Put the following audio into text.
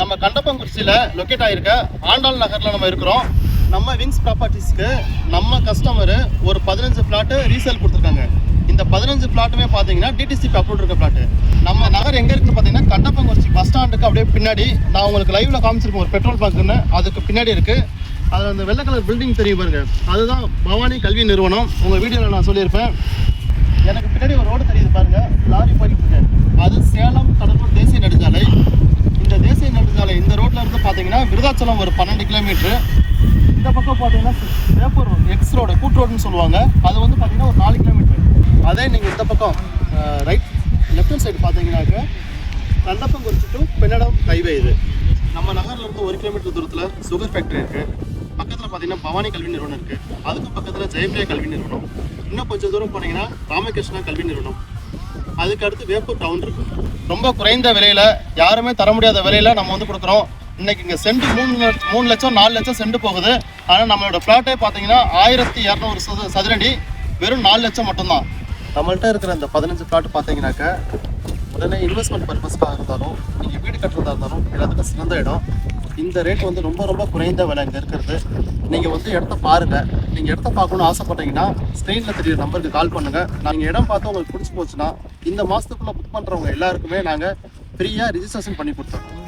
நம்ம கண்டப்பங்குறிச்சியில் லொக்கேட் ஆகிருக்க ஆண்டாள் நகரில் நம்ம இருக்கிறோம். நம்ம விங்ஸ் ப்ராப்பர்ட்டிஸ்க்கு நம்ம கஸ்டமரு ஒரு 15 பிளாட்டு ரீசேல் கொடுத்துருக்காங்க. இந்த 15 பிளாட்டுமே பார்த்தீங்கன்னா டிடிசிபி அப்ரூவ் இருக்க பிளாட்டு. நம்ம நகர் எங்கே இருக்குன்னு பார்த்தீங்கன்னா கண்டப்பங்குறிச்சி பஸ் ஸ்டாண்டுக்கு அப்படியே பின்னாடி நான் உங்களுக்கு லைவில் காமிச்சிருக்கேன். ஒரு பெட்ரோல் பங்க்குன்னு அதுக்கு பின்னாடி இருக்குது. அதில் அந்த வெள்ளை கலர் பில்டிங் தெரியும் பாருங்க, அதுதான் பவானி கல்வி நிறுவனம். உங்கள் வீடியோவில் நான் சொல்லியிருப்பேன். எனக்கு பின்னாடி ஒரு ரோடு தெரியுது பாருங்க, லாரி போயிட்டு இருக்கேன், அது சேலம் கடலூர் தேசிய நெடுஞ்சாலை. இந்த தேசிய நெடுஞ்சாலை இந்த ரோட்ல இருந்து பார்த்தீங்கன்னா விருதாச்சலம் ஒரு 12 கிலோமீட்டரு. இந்த பக்கம் பார்த்தீங்கன்னா வேப்பூர் எக்ஸ் ரோடு கூட்டு ரோடுன்னு சொல்லுவாங்க, அது வந்து பார்த்தீங்கன்னா ஒரு 4 கிலோமீட்டர். அதே நீங்கள் இந்த பக்கம் ரைட் லெஃப்ட் ஹேண்ட் சைடு பார்த்தீங்கன்னாக்க கண்டப்பங்குறிச்சி டு பெண்ணடம் ஹைவே. இது நம்ம நகரில் இருந்து 1 கிலோமீட்டர் தூரத்தில் சுகர் ஃபேக்ட்ரி இருக்குது. பக்கத்தில் பார்த்தீங்கன்னா பவானி கல்வி நிறுவனம் இருக்குது. அதுக்கும் பக்கத்தில் ஜெயபிரியா கல்வி நிறுவனம். இன்னும் கொஞ்சம் தூரம் போனீங்கன்னா ராமகிருஷ்ணா கல்வி நிறுவனம். அதுக்கு அடுத்து வேப்பூர் டவுன் இருக்குது. ரொம்ப குறைந்த விலையில், யாருமே தர முடியாத விலையில் நம்ம வந்து கொடுக்குறோம். இன்றைக்கி இங்கே சென்ட் 3 லட்சம் 4 லட்சம் சென்ட் போகுது. ஆனால் நம்மளோட ஃப்ளாட்டே பார்த்தீங்கன்னா 1200 சதுரடி, வெறும் 4 லட்சம் மட்டும்தான். நம்மள்கிட்ட இருக்கிற இந்த 15 ஃப்ளாட் பார்த்தீங்கன்னாக்க உடனே இன்வெஸ்ட்மெண்ட் பர்பஸ்க்காக இருந்தாலும், நீங்கள் வீடு கட்டுறதா இருந்தாலும் எல்லாத்துக்கும் சிறந்த இடம். இந்த ரேட் வந்து ரொம்ப ரொம்ப குறைந்த விலை இங்கே இருக்கிறது. நீங்கள் வந்து இடத்த பாருங்கள். நீங்கள் இடத்த பார்க்கணுன்னு ஆசைப்பட்டீங்கன்னா ஸ்க்ரீனில் தெரியுற நம்பருக்கு கால் பண்ணுங்கள். நாங்கள் இடம் பார்த்து உங்களுக்கு பிடிச்சி போச்சுன்னா இந்த மாதத்துக்குள்ளே புக் பண்ணுறவங்க எல்லாருக்குமே நாங்கள் ஃப்ரீயாக ரிஜிஸ்ட்ரேஷன் பண்ணி கொடுத்துருவோம்.